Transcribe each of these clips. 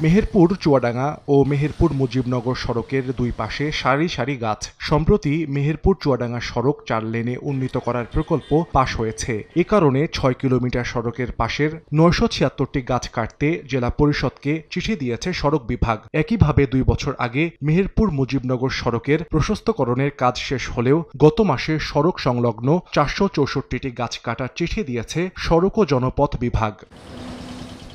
মেহেরপুর চুয়াডাঙ্গা ও মেহেরপুর মুজিবনগর সড়কের দুই পাশে সারি সারি গাছ। সম্প্রতি মেহেরপুর চুয়াডাঙ্গা সড়ক 4 লেনে উন্নীত করার প্রকল্প পাশ হয়েছে। এ কারণে 6 কিলোমিটার সড়কের পাশের 976টি গাছ কাটতে জেলা পরিষদকে চিঠি দিয়েছে সড়ক বিভাগ। একইভাবে 2 বছর আগে মেহেরপুর মুজিবনগর সড়কের প্রশস্তকরণের কাজ শেষ হলেও গত মাসে সড়ক সংলগ্ন 464টি গাছ কাটার চিঠি দিয়েছে সড়ক ও জনপথ বিভাগ।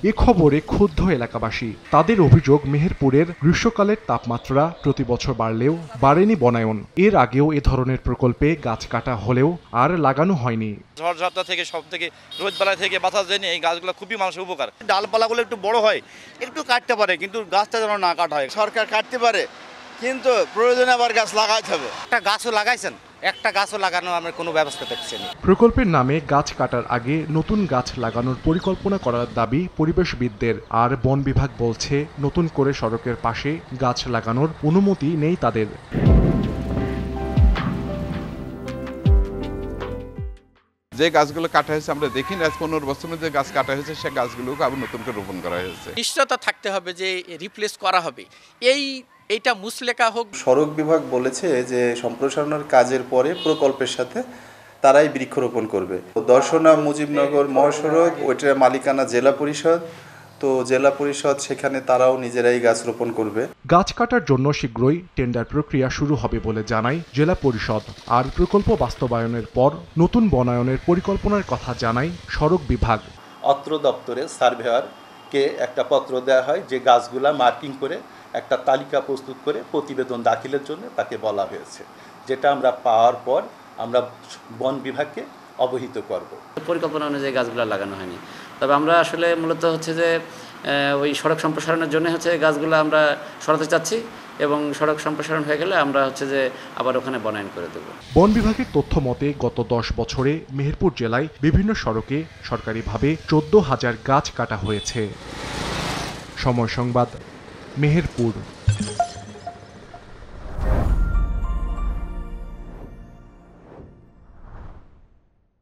এ খবরে ক্ষুব্ধ এলাকাবাসী। তাদের অভিযোগ, মেহেরপুরের গ্রীষ্মকালের তাপমাত্রা প্রতি বছর বাড়লেও বাড়েনি বনায়ন। এর আগেও এ ধরনের প্রকল্পে গাছ কাটা হলেও আর লাগানো হয়নি। ঝড়ঝাপটা থেকে সব থেকে রোদবেলা থেকে বাতাস দেয়নি, এই গাছগুলো খুবই মানুষের উপকার। ডালপালাগুলো একটু বড় হয়, একটু কাটতে পারে, কিন্তু গাছটা যেন না কাটা হয়। সরকার কাটতে পারে, কিন্তু প্রয়োজনে আবার গাছ লাগাইতে হবে। একটা গাছও লাগাইছেন, একটা গাছও লাগানো আমরা কোনো ব্যবস্থা দেখছি না। প্রকল্পের নামে গাছ কাটার আগে নতুন গাছ লাগানোর পরিকল্পনা করার দাবি পরিবেশবিদদের। আর বন বিভাগ বলছে, নতুন করে সড়কের পাশে গাছ লাগানোর অনুমতি নেই তাদের। যে গাছগুলো কাটা হয়েছে আমরা দেখি না, 15 বছরের যে গাছ কাটা হয়েছে সে গাছগুলোকে আবার নতুন করে রোপণ করা হয়েছে। নিশ্চয়তা থাকতে হবে যে রিপ্লেস করা হবে, এইটা মুসলেকা হোক। সড়ক বিভাগ বলেছে যে সম্প্রসারণের কাজের পরে প্রকল্পের সাথে তারাই বৃক্ষরোপণ করবে। দর্শনা মুজিবনগর মহাসড়ক, ওইটার মালিকানা জেলা পরিষদ, তো জেলা পরিষদ সেখানে তারাও নিজেরাই গাছ রোপণ করবে। গাছ কাটার জন্য শীঘ্রই টেন্ডার প্রক্রিয়া শুরু হবে বলে জানায় জেলা পরিষদ। আর প্রকল্প বাস্তবায়নের পর নতুন বনায়নের পরিকল্পনার কথা জানায় সড়ক বিভাগ। অত্র দপ্তরে সার্ভেয়ারকে একটা পত্র দেওয়া হয় যে গাছগুলা মার্কিং করে একটা তালিকা প্রস্তুত করে প্রতিবেদন দাখিলের জন্য তাকে বলা হয়েছে, যেটা আমরা পাওয়ার পর আমরা বন বিভাগকে অবহিত করব। পরিকল্পনা অনুযায়ী গাছগুলো লাগানো হয়নি, তবে আমরা আসলে মূলত হচ্ছে যে ওই সড়ক সম্প্রসারণের জন্য হচ্ছে গাছগুলো আমরা সরাতে চাচ্ছি, এবং সড়ক সম্প্রসারণ হয়ে গেলে আমরা হচ্ছে যে আবার ওখানে বনায়ন করে দেব। বন বিভাগের তথ্য মতে গত 10 বছরে মেহেরপুর জেলায় বিভিন্ন সড়কে সরকারিভাবে 14,000 গাছ কাটা হয়েছে। সময় সংবাদ, মেহেরপুর।